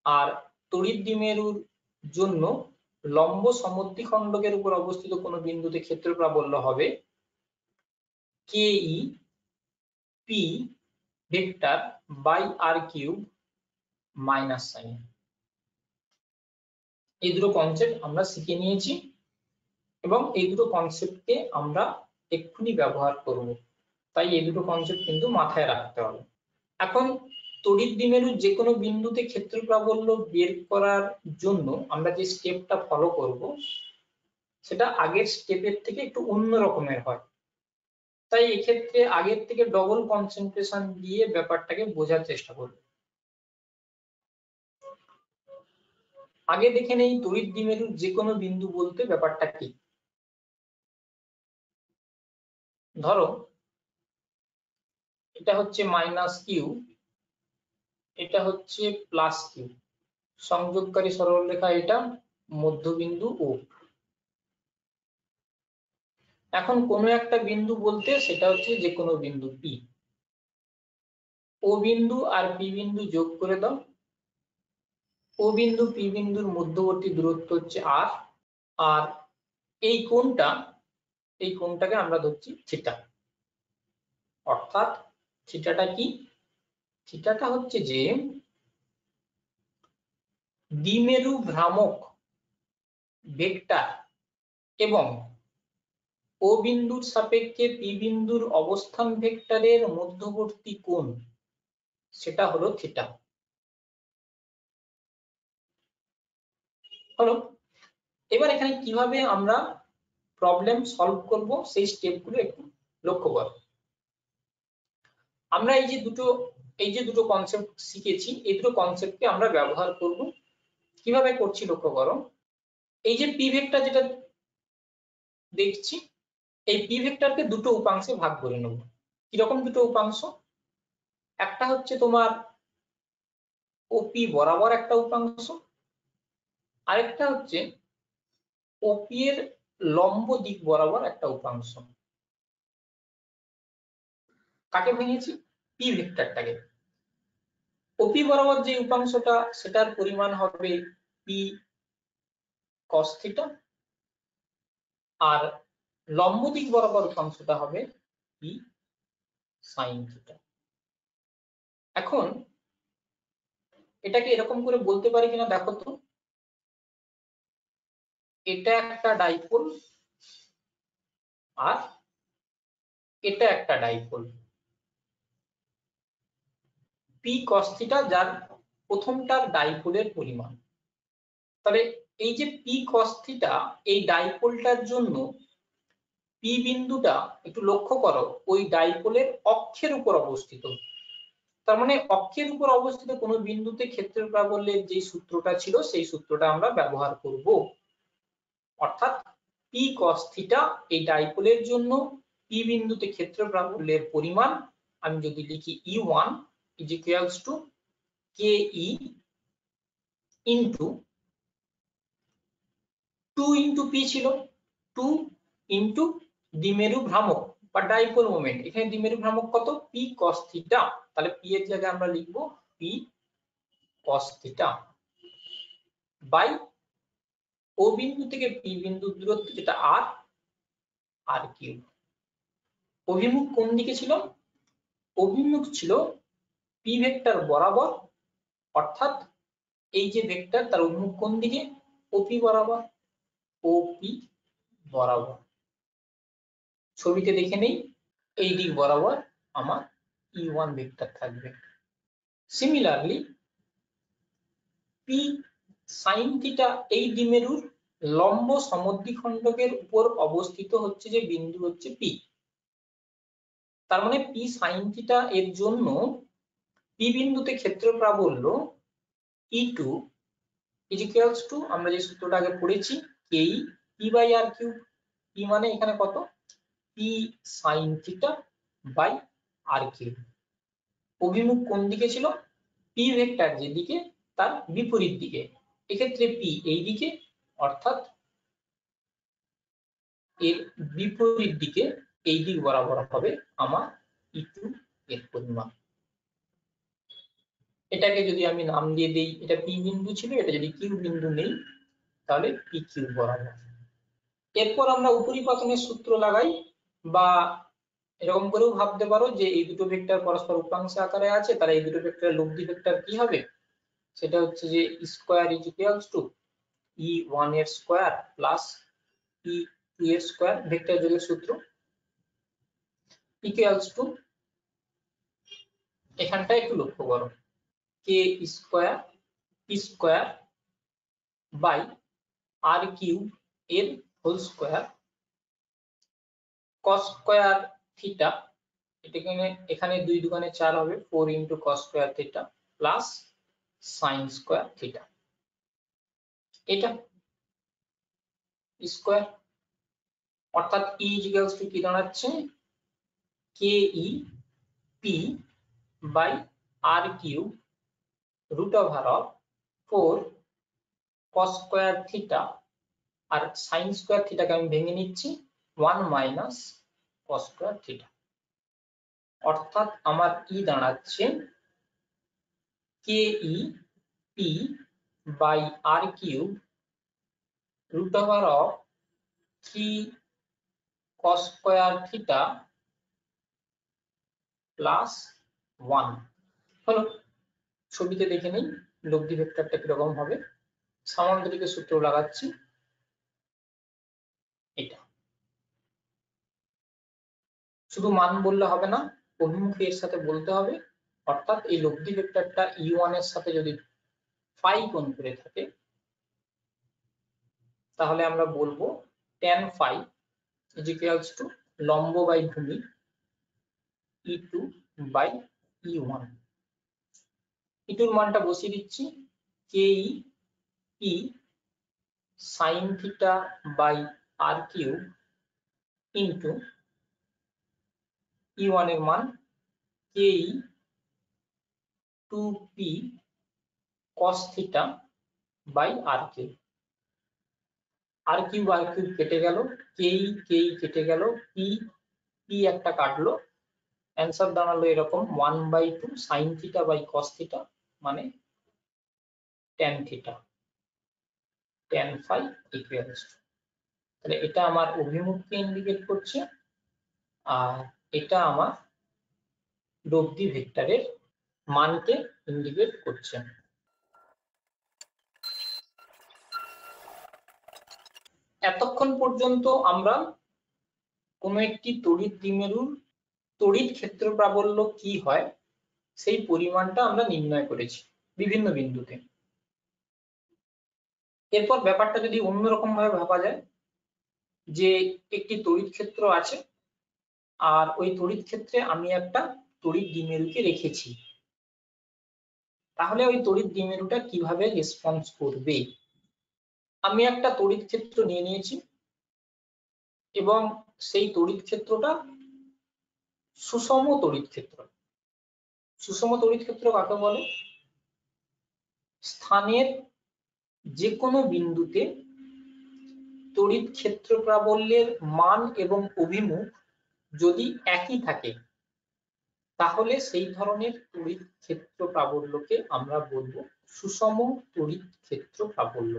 আর তড়িৎ দ্বিমেরুর জন্য লম্ব সমদ্বিখণ্ডকের উপর অবস্থিত কোনো বিন্দুতে ক্ষেত্র প্রাবল্য হবে ke p vector by r cube minus sine. এই দুটো কনসেপ্ট আমরা শিখে নিয়েছি এবং এই দুটো কনসেপ্টকে আমরা এক্ষুনি ব্যবহার করব, তাই এই দুটো কনসেপ্ট কিন্তু মাথায় রাখতে হবে। এখন তড়িৎ দ্বিমেরুর যে কোনো বিন্দুতে ক্ষেত্র প্রাবল্য বের করার জন্য আমরা যে স্টেপটা ফলো করব সেটা আগের স্টেপের থেকে একটু অন্য রকমের হয়, তাই এক্ষেত্রে আগের থেকে ডবল কনসেন্ট্রেশন দিয়ে ব্যাপারটাকে বোঝার চেষ্টা করব। আগে দেখে নেই তড়িৎ দ্বিমেরুর যে কোনো বিন্দু বলতে ব্যাপারটা কি। ধরো এটা হচ্ছে মাইনাস কিউ, এটা হচ্ছে প্লাস কিউ, সংযোগকারী সরলরেখা এটা, মধ্যবিন্দু ও। এখন কোনো একটা বিন্দু বলতে সেটা হচ্ছে যে কোনো বিন্দু পি। ও বিন্দু আর পি বিন্দু যোগ করে দাও, ও বিন্দু পি বিন্দুর মধ্যবর্তী দূরত্ব হচ্ছে আর, আর এই কোণটাকে আমরা ধরছি থিটা। অর্থাৎ থিটাটা কি? থিটাটা হচ্ছে যে দ্বিমেরু ভ্রামক ভেক্টর এবং ও বিন্দুর সাপেক্ষে পি বিন্দুর অবস্থান ভেক্টরের মধ্যবর্তী কোণ, সেটা হলো থিটা। হলো। এবার এখানে কিভাবে আমরা প্রবলেম সলভ করব সেই স্টেপগুলো একটু লক্ষ্য করো। আমরা এই যে দুটো কনসেপ্ট শিখেছি, এই দুটো কনসেপ্টকে আমরা ব্যবহার করব। কিভাবে করছি লক্ষ্য করো। এই যে পি ভেক্টর যেটা দেখছি, এই পি ভেক্টরকে দুটো উপাংশে ভাগ করে নেব। কিরকম দুটো উপাংশ? একটা হচ্ছে তোমার ওপি বরাবর একটা উপাংশ, আরেকটা হচ্ছে ওপি এর লম্ব দিক বরাবর একটা উপাংশ। কাকে ভেঙেছি? পি ভেক্টরটাকে। ওপি বরাবর যে উপাংশটা সেটার পরিমাণ হবে পি কস থিটা, আর লম্ব দিক বরাবর উপাংশটা হবে পি সাইন থিটা। এখন এটাকে এরকম করে বলতে পারি কিনা দেখো তো। এটা একটা ডাইপোল আর এটা একটা ডাইপোল, পি কস থিটা যার প্রথমটার ডাইপোলের পরিমাণ। তাহলে এই যে পি কস থিটা এই ডাইপোলটার জন্য পি বিন্দুটা একটু লক্ষ্য করো ওই ডাইপোলের অক্ষের উপর অবস্থিত। তার মানে অক্ষের উপর অবস্থিত কোনো বিন্দুতে ক্ষেত্রের প্রাবল্যের যে সূত্রটা ছিল সেই সূত্রটা আমরা ব্যবহার করব। অর্থাৎ পি কস থিটা এই ডাইপোলের জন্য পি বিন্দুতে ক্ষেত্র প্রাবল্যের পরিমাণ আমি যদি লিখি E1 is equals to KE into 2 into P ছিল 2 into দ্বিমেরু ভ্রামক বা ডাইপোল মোমেন্ট। এখানে দ্বিমেরু ভ্রামক কত? P cos theta. তাহলে P এর জায়গায় আমরা লিখব P cos থিটা বাই ও বিন্দু থেকে P বিন্দুর দূরত্ব যেটা r কিউব। অভিমুখ কোন দিকে ছিল? অভিমুখ ছিল P ভেক্টর বরাবর, অর্থাৎ এই যে ভেক্টর তার অভিমুখ কোন দিকে? OP বরাবর, OP বরাবর। ছবিতে দেখে নেই, এই দিক বরাবর আমার E1 ভেক্টর থাকবে। সিমিলারলি P sin থিটা এই দ্বিমেরুর লম্ব সমদ্বিখণ্ডকের উপর অবস্থিত হচ্ছে যে বিন্দু হচ্ছে P। তার মানে P sin থিটা এর জন্য P বিন্দুতে ক্ষেত্র প্রাবল্য E2 is equals to আমরা যে সূত্রটা আগে পড়েছি KE P by R cube. P মানে এখানে কত? P sin theta by R cube. অভিমুখ কোন দিকে ছিল? P ভেক্টর যেদিকে তার বিপরীত দিকে, এক্ষেত্রে P এই দিকে, অর্থাৎ এর বিপরীত দিকে এই দিক বরাবর হবে আমার E2 এর পরিমাণ। এটাকে যদি আমি নাম দিয়ে দেই, এটা P বিন্দু ছিল, এটা যদি Q বিন্দু নেই তাহলে PQ বরাবর। এরপর আমরা উপরিপাতনের সূত্র লাগাই, বা এরকম করেও ভাবতে পারো যে এই দুটো ভেক্টর পরস্পর উপাংশ আকারে আছে, তাহলে এই দুটো ভেক্টরের লব্ধি ভেক্টর কি হবে? সেটা হচ্ছে যে square is equals two E1 এর স্কয়ার প্লাস E2 এর স্কয়ার, ভেক্টর যোগের সূত্র, ইকুয়ালস টু এখানটা একটু লক্ষ্য করো k square p square by r cube এর whole square cos square theta, এখানে 2 দুগুণে 4 হবে 4 into cos square theta plus sin square theta. এটা স্কয়ার, অর্থাৎ E ইকুয়ালস টু কি দাঁড়াচ্ছে? KE P by R cube root over of 4 cos square theta, আর sin square থিটাকে আমি ভেঙে নিচ্ছি 1 মাইনাস cos স্কয়ার থিটা। অর্থাৎ আমার E দাঁড়াচ্ছে KE P by R cube root over of 3 cos square theta plus 1 হলো। ছবিতে দেখে নেই লব্ধি ভেক্টরটা কিরকম হবে। সামান্তরিকের সূত্র লাগাচ্ছি, এটা শুধু মান বললে হবে না, অভিমুখ এর সাথে বলতে হবে। অর্থাৎ এই লব্ধি ভেক্টরটা E1 এর সাথে যদি ফাই কোণ করে থাকে তাহলে আমরা বলবো tan phi is equals to লম্ব বাই ভূমি E2 বাই E1। E2 এর মানটা বসিয়ে দিচ্ছি KE P sin theta by R cube into E1 এর মান KE 2P cos theta by R cube. R cube কেটে গেল, KE কেটে গেল, P একটা কাটলো, অ্যান্সার দাঁড়ালো এরকম 1/2 sin theta by cos theta মানে tan theta, tan phi equals to, তাহলে এটা আমার অভিমুখকে ইন্ডিকেট করছে আর এটা আমার লব্ধি ভেক্টরের মানকে ইন্ডিকেট করছে। এতক্ষণ পর্যন্ত আমরা কোনো একটি তড়িৎ দ্বিমেরুর তড়িৎ ক্ষেত্র প্রাবল্য কি হয় সেই পরিমাণটা আমরা নির্ণয় করেছি বিভিন্ন বিন্দুতে। এরপর ব্যাপারটা যদি অন্যরকম ভাবে ভাবা যায়, যে একটি তড়িৎ ক্ষেত্র আছে আর ওই তড়িৎ ক্ষেত্রে আমি একটা তড়িৎ দ্বিমেরুকে রেখেছি, তাহলে ওই তড়িৎ দ্বিমেরুটা কিভাবে রেসপন্স করবে। আমি একটা তড়িৎ ক্ষেত্র নিয়ে নিয়েছি এবং সেই তড়িৎ ক্ষেত্রটা সুষম তড়িৎ ক্ষেত্র। সুষম তড়িৎ ক্ষেত্র কাকে বলে? স্থানের যে কোনো বিন্দুতে তড়িৎ ক্ষেত্র প্রাবল্যের মান এবং অভিমুখ যদি একই থাকে, তাহলে সেই ধরনের তড়িৎ ক্ষেত্র প্রাবল্যকে আমরা বলবো সুষম তড়িৎ ক্ষেত্র প্রাবল্য।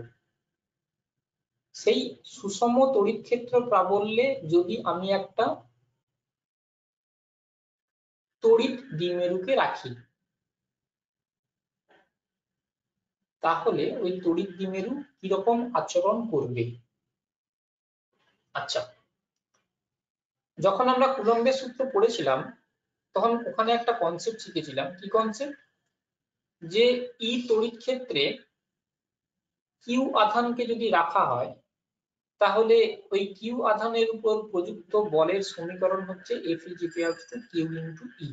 সেই সুষম তড়িৎ ক্ষেত্র প্রাবল্যে যদি আমি একটা তড়িৎ দ্বিমেরুকে রাখি, তাহলে ওই তড়িৎ দ্বিমেরু কিরকম আচরণ করবে। আচ্ছা, যখন আমরা কুলম্বের সূত্র পড়েছিলাম তখন ওখানে একটা কনসেপ্ট শিখেছিলাম। কি কনসেপ্ট? যে ই তড়িৎ ক্ষেত্রে কিউ আধানকে যদি রাখা হয়, তাহলে ওই কিউ আধানের উপর প্রযুক্ত বলের সমীকরণ হচ্ছে F = Q × E।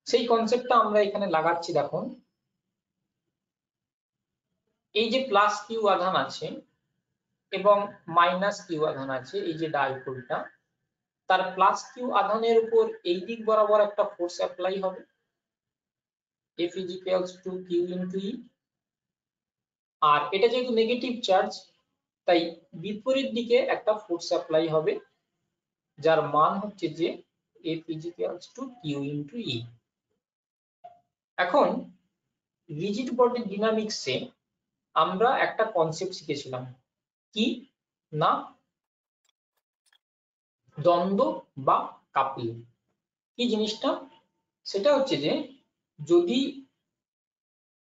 সেই কনসেপ্টটা আমরা এখানে লাগাচ্ছি। দেখুন, এই যে প্লাস কিউ আধান আছে এবং মাইনাস কিউ আধান আছে, এই যে ডাইপোলটা, তার প্লাস কিউ আধানের উপর এই দিক বরাবর একটা ফোর্স অ্যাপ্লাই হবে F = Q × E। আর এটা যেহেতু নেগেটিভ চার্জ, তাই বিপরীত দিকে একটা ফোর্স অ্যাপ্লাই হবে যার মান হচ্ছে যে F = Q × E। এখন রিজিড বডি ডিনামিক্সে আমরা একটা কনসেপ্ট শিখেছিলাম, কি না, দ্বন্দ্ব বা কাপলিং। কি জিনিসটা? সেটা হচ্ছে যে যদি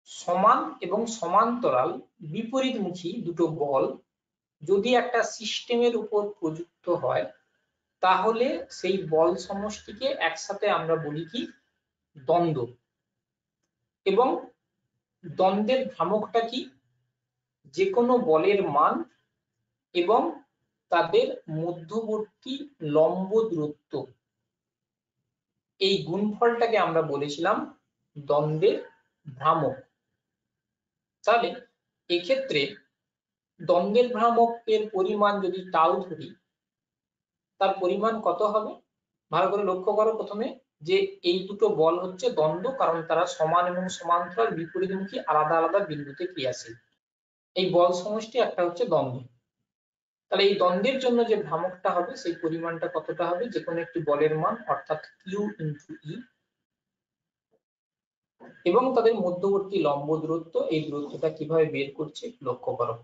সমান এবং সমান্তরাল বিপরীতমুখী দুটো বল যদি একটা সিস্টেমের উপর প্রযুক্ত হয়, তাহলে সেই বল সমষ্টিকে একসাথে আমরা বলি কি? দ্বন্দ্ব। এবং দ্বন্দ্বের ভ্রামকটা কি? যে কোনো বলের মান এবং তাদের মধ্যবর্তী লম্ব দূরত্ব, এই গুণফলটাকে আমরা বলেছিলাম দ্বন্দ্বের ভ্রামক। তাহলে এক্ষেত্রে দ্বন্দ্বের ভ্রামকের পরিমাণ যদি টাউ ধরি, তার পরিমাণ কত হবে? ভালো করে লক্ষ্য করো প্রথমে যে এই দুটো বল হচ্ছে দ্বন্দ্ব, কারণ তারা সমান এবং সমান্তরাল বিপরীতমুখী আলাদা আলাদা বিন্দুতে ক্রিয়াশীল। এই বল সমষ্টি একটা হচ্ছে দ্বন্দ্ব। তাহলে এই দ্বন্দ্বের জন্য যে ভ্রামকটা হবে সেই পরিমাণটা কতটা হবে? যে কোনো একটি বলের মান, অর্থাৎ Q × E, এবং তাদের মধ্যবর্তী লম্ব দূরত্ব। এই দূরত্বটা কিভাবে বের করছে লক্ষ্য করো।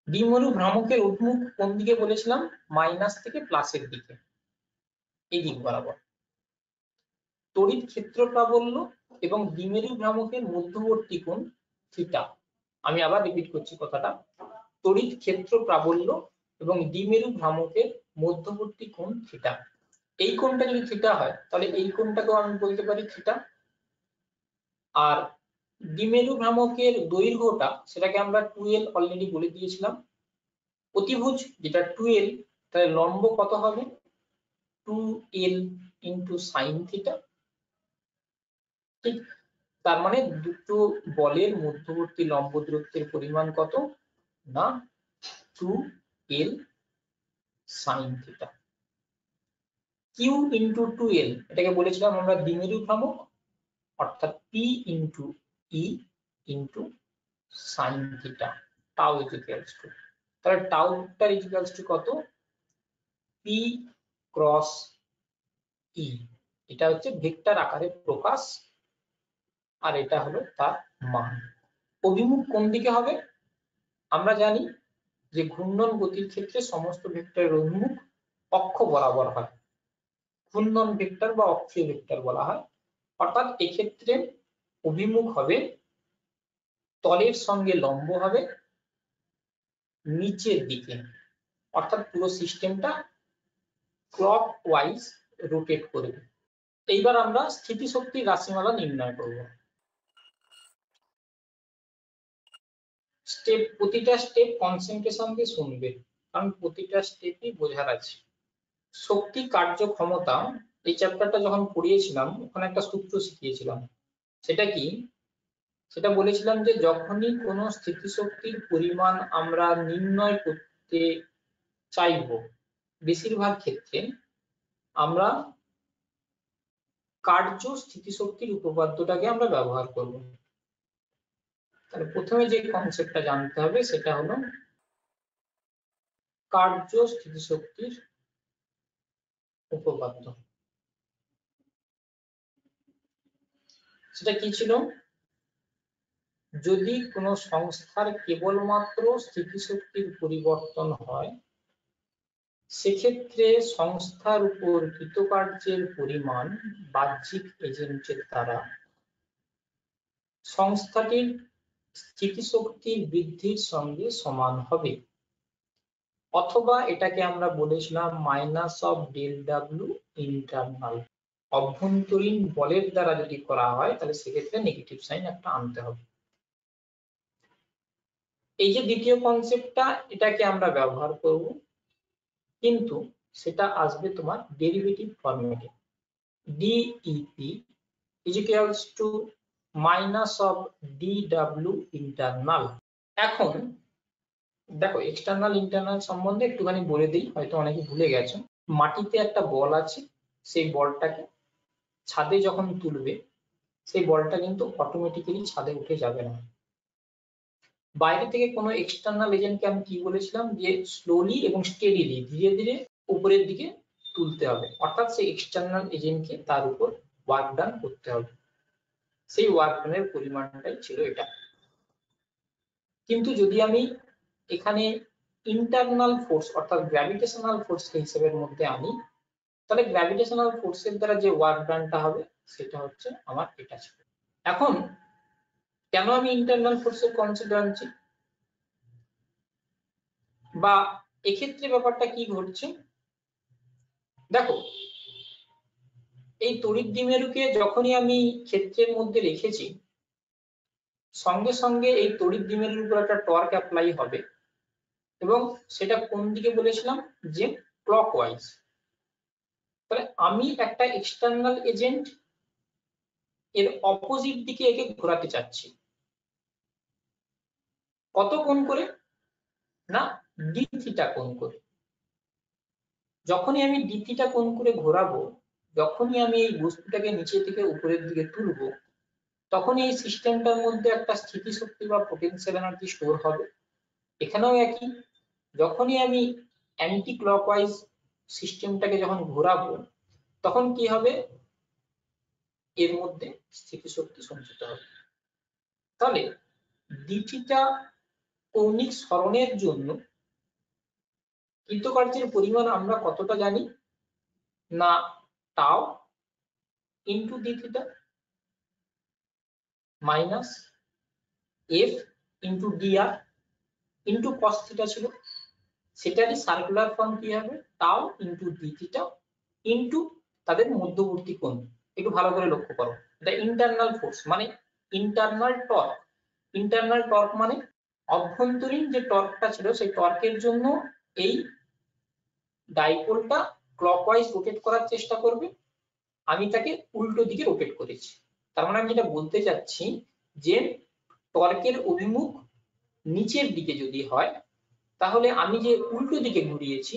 দ্বিমেরু ভ্রামকের অভিমুখ কোন দিকে বলেছিলাম? মাইনাস থেকে প্লাসের দিকে, এই দিক বরাবর। তড়িৎ ক্ষেত্র প্রাবল্য এবং দ্বিমেরু ভ্রামকের মধ্যবর্তী কোণ থিটা। আমি আবার রিপিট করছি কথাটা, তড়িৎ ক্ষেত্র প্রাবল্য এবং দ্বিমেরু ভ্রামকের মধ্যবর্তী কোণ থিটা। এই কোণটা যদি থিটা হয়, তাহলে এই কোণটাকেও আমি বলতে পারি থিটা। আর দ্বিমেরু ভ্রামকের দৈর্ঘ্যটা, সেটাকে আমরা 2l অলরেডি বলে দিয়েছিলাম। অতিভুজ যেটা 2l, তাহলে লম্ব কত হবে? 2l × sin theta. ঠিক, তার মানে দুটো বলের মধ্যবর্তী লম্ব দূরত্বের পরিমাণ কত? না 2l sin theta. Q × 2l, এটাকে বলেছিলাম আমরা দ্বিমেরু ভ্রামক, অর্থাৎ P × E × sin theta. Tau equals to, তাহলে টাউটা ইকুয়ালস টু কত? P × E। এটা হচ্ছে ভেক্টর আকারে প্রকাশ, আর এটা হলো তার মান। অভিমুখ কোন দিকে হবে? আমরা জানি যে ঘূর্ণন গতির ক্ষেত্রে সমস্ত ভেক্টরের অভিমুখ অক্ষ বরাবর হয়, ঘূর্ণন ভেক্টর বা অক্ষীয় ভেক্টর বলা হয়। অর্থাৎ এক্ষেত্রে অভিমুখ হবে তলের সঙ্গে লম্ব হবে নিচের দিকে, অর্থাৎ পুরো সিস্টেমটা ক্লক ওয়াইজ রোটেট করবে। এইবার আমরা স্থিতিশক্তির রাশিমালা নির্ণয় করব। প্রতিটা স্টেপ কনসেন্ট্রেশন দিয়ে শুনবে, কারণ প্রতিটা স্টেপই বোঝার আছে। শক্তি কার্যক্ষমতা এই চ্যাপ্টারটা যখন পড়িয়েছিলাম ওখানে একটা সূত্র শিখিয়েছিলাম। সেটা কি? সেটা বলেছিলাম যে যখনই কোনো স্থিতিশক্তির পরিমাণ আমরা নির্ণয় করতে চাইব, বেশিরভাগ ক্ষেত্রে আমরা কার্য স্থিতিশক্তির উপপাদ্যটাকে আমরা ব্যবহার করব। তাহলে প্রথমে যে কনসেপ্টটা জানতে হবে সেটা হলো কার্য স্থিতিশক্তির উপপাদ্য। সেটা কি ছিল? যদি কোনো সংস্থার কেবলমাত্র স্থিতিশক্তির পরিবর্তন হয়, সেক্ষেত্রে সংস্থার উপর কৃতকার্যের পরিমাণ বাহ্যিক এজেন্টের দ্বারা সংস্থাটির স্থিতিশক্তির বৃদ্ধির সঙ্গে সমান হবে, অথবা এটাকে আমরা বলেছিলাম minus of del W internal. অভ্যন্তরীণ বলের দ্বারা যদি করা হয় তাহলে সেক্ষেত্রে নেগেটিভ সাইন একটা আনতে হবে। এই যে দ্বিতীয় কনসেপ্টটা, এটাকে আমরা ব্যবহার করব, কিন্তু সেটা আসবে তোমার ডেরিভেটিভ ফর্মেটে। DEP is equals to minus of DW internal. এখন দেখো এক্সটার্নাল ইন্টারনাল সম্বন্ধে একটুখানি বলে দিই, হয়তো অনেকে ভুলে গেছো। মাটিতে একটা বল আছে, সেই বলটাকে ছাদে যখন তুলবে সেই বলটা কিন্তু অটোমেটিক্যালি ছাদে উঠে যাবে না। বাইরে থেকে কোনো এক্সটার্নাল এজেন্টকে আমি কি বলেছিলাম, যে স্লোলি এবং স্টেডিলি ধীরে ধীরে উপরের দিকে তুলতে হবে, অর্থাৎ সেই এক্সটার্নাল এজেন্টকে তার উপর ওয়ার্ক ডান করতে হবে। সেই ওয়ার্ক ডানের পরিমাণটাই ছিল এটা। কিন্তু যদি আমি এখানে ইন্টারনাল ফোর্স অর্থাৎ গ্র্যাভিটেশনাল ফোর্স হিসেবের মধ্যে আনি, তাহলে গ্র্যাভিটেশনাল ফোর্সের দ্বারা যে ওয়ার্ক ডানটা হবে সেটা হচ্ছে আমার এটা ছিল। এখন কেন আমি ইন্টারনাল ফোর্সের কনসেপ্ট আনছি, বা এক্ষেত্রে ব্যাপারটা কি ঘটছে? দেখো এই তড়িৎ দ্বিমেরুকে যখনই আমি ক্ষেত্রের মধ্যে রেখেছি, সঙ্গে সঙ্গে এই তড়িৎ দ্বিমেরুর উপর একটা টর্ক অ্যাপ্লাই হবে, এবং সেটা কোন দিকে বলেছিলাম, যে ক্লকওয়াইজ। তাহলে আমি একটা এক্সটার্নাল এজেন্ট এর অপোজিট দিকে একে ঘোরাতে চাচ্ছি। কত কোণ করে? না, ডি থিটা কোণ করে। যখনই আমি ডি থিটা কোণ করে ঘোরাবো, যখনই আমি এই বস্তুটাকে নিচে থেকে উপরের দিকে তুলবো, তখন এই সিস্টেমটার মধ্যে একটা স্থিতিশক্তি বা পোটেনশিয়াল এনার্জি স্টোর হবে। এখানেও একই, যখনই আমি অ্যান্টি ক্লকওয়াইজ সিস্টেমটাকে যখন ঘোরাবো, তখন কি হবে, এর মধ্যে স্থিতিশক্তি সঞ্চিত হবে। তাহলে ডি থিটা কৌণিক সরণের জন্য কৃতকার্যের পরিমাণ আমরা কতটা জানি না, tau into d theta minus F into d r into cos theta ছিল। সেটারই সার্কুলার ফর্ম কি হবে, টাও ইন্টু ডি থিটা ইন্টু তাদের মধ্যবর্তী কোণ। একটু ভালো করে লক্ষ্য করো, এটা ইন্টারনাল ফোর্স মানে ইন্টারনাল টর্ক। ইন্টারনাল টর্ক মানে অভ্যন্তরীণ যে টর্কটা ছিল সেই টর্কের জন্য এই ডাইপোলটা ক্লকওয়াইজ রোটেট করার চেষ্টা করবে, আমি তাকে উল্টো দিকে রোটেট করেছি। তার মানে আমি যেটা বলতে চাচ্ছি, যে টর্কের অভিমুখ নিচের দিকে যদি হয়, তাহলে আমি যে উল্টো দিকে ঘুরিয়েছি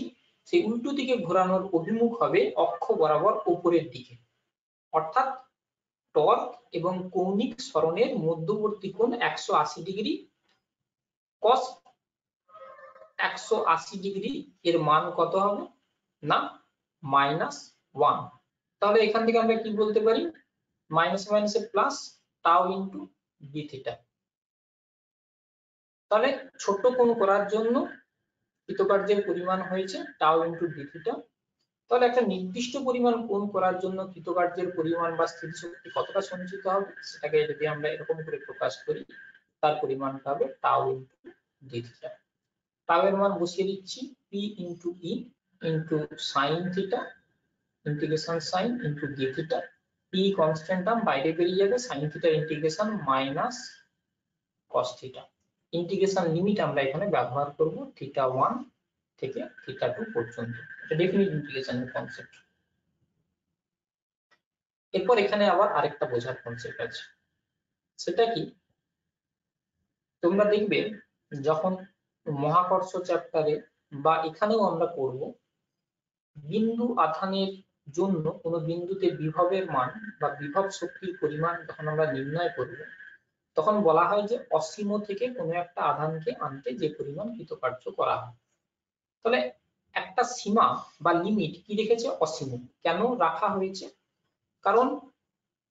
সেই উল্টো দিকে ঘোরানোর অভিমুখ হবে অক্ষ বরাবর উপরের দিকে, অর্থাৎ টর্ক এবং কৌণিক সরণের মধ্যবর্তী কোণ 180 ডিগ্রি, cos 180 ডিগ্রি এর মান কত হবে না -1। তাহলে এখান থেকে আমরা কি বলতে পারি, মাইনাস মাইনাসে প্লাস টাও ইন্টু ডি থিটা। তাহলে ছোট কোণ করার জন্য কৃতকার্যের পরিমাণ হয়েছে টাও ইন্টু ডি থিটা। তাহলে একটা নির্দিষ্ট পরিমাণ কোণ করার জন্য কৃতকার্যের পরিমাণ বা স্থিতিশক্তি কতটা সঞ্চিত হবে, সেটাকে যদি আমরা এরকম করে প্রকাশ করি, তার পরিমাণটা হবে tau into d theta. Tau এর মান বসিয়ে দিচ্ছি P into E into sine theta integration sine into d theta. P constant term বাইরে বেরিয়ে যাবে, sine theta integration minus cos theta. Integration limit আমরা এখানে ব্যবহার করব থিটা 1 থেকে থিটা 2 পর্যন্ত। এটা ডেফিনিট ইন্টিগ্রেশনের কনসেপ্ট। এরপর এখানে আবার আরেকটা বোঝার কনসেপ্ট আছে, সেটা কি তোমরা দেখবে যখন মহাকর্ষ চ্যাপ্টারে বা এখানেও আমরা করব, বিন্দু আধানের জন্য কোনো বিন্দুতে বিভবের মান বা বিভব শক্তির পরিমাণ যখন আমরা নির্ণয় করব, তখন বলা হয় যে অসীম থেকে কোনো একটা আধানকে আনতে যে পরিমাণ কৃতকার্য করা হয়। তাহলে একটা সীমা বা লিমিট কি রেখেছে? অসীম। কেন রাখা হয়েছে? কারণ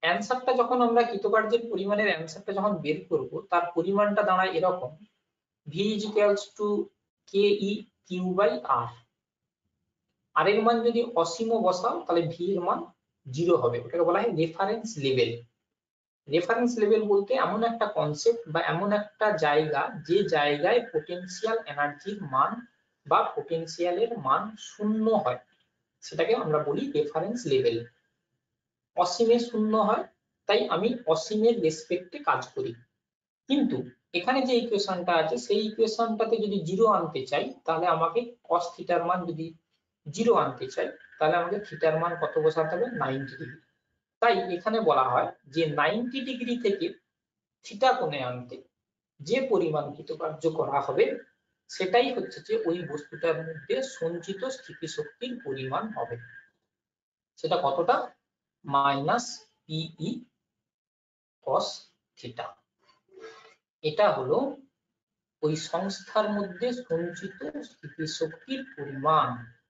অ্যান্সারটা যখন আমরা কৃতকার্যের পরিমাণের অ্যান্সারটা যখন বের করব, তার পরিমাণটা দাঁড়ায় এরকম v ke q by r। আর এর মান যদি অসীম বসাও তাহলে v এর মান 0 হবে। ওটাকে বলা হয় রেফারেন্স লেভেল। রেফারেন্স লেভেল বলতে এমন একটা কনসেপ্ট বা এমন একটা জায়গা, যে জায়গায় পটেনশিয়াল এনার্জির মান বা পটেনশিয়ালের মান শূন্য হয়, সেটাকে আমরা বলি রেফারেন্স লেভেল। অসীমে শূন্য হয়, তাই আমি অসীমের রেসপেক্টে কাজ করি। কিন্তু এখানে যে ইকুয়েশনটা আছে, সেই ইকুয়েশনটাতে যদি 0 আনতে চাই, তাহলে আমাকে cos থিটার মান যদি 0 আনতে চাই, তাহলে আমাকে থিটার মান কত বসাতে হবে? 90 ডিগ্রি। তাই এখানে বলা হয় যে 90 ডিগ্রি থেকে থিটা কোণে আনতে যে পরিমাণ কৃতকার্য করা হবে, সেটাই হচ্ছে যে ওই বস্তুটার মধ্যে সঞ্চিত স্থিতিশক্তির পরিমাণ হবে। সেটা কতটা? Minus PE cos theta. এটা হলো ওই সংস্থার মধ্যে সঞ্চিত স্থিতিশক্তির পরিমাণ।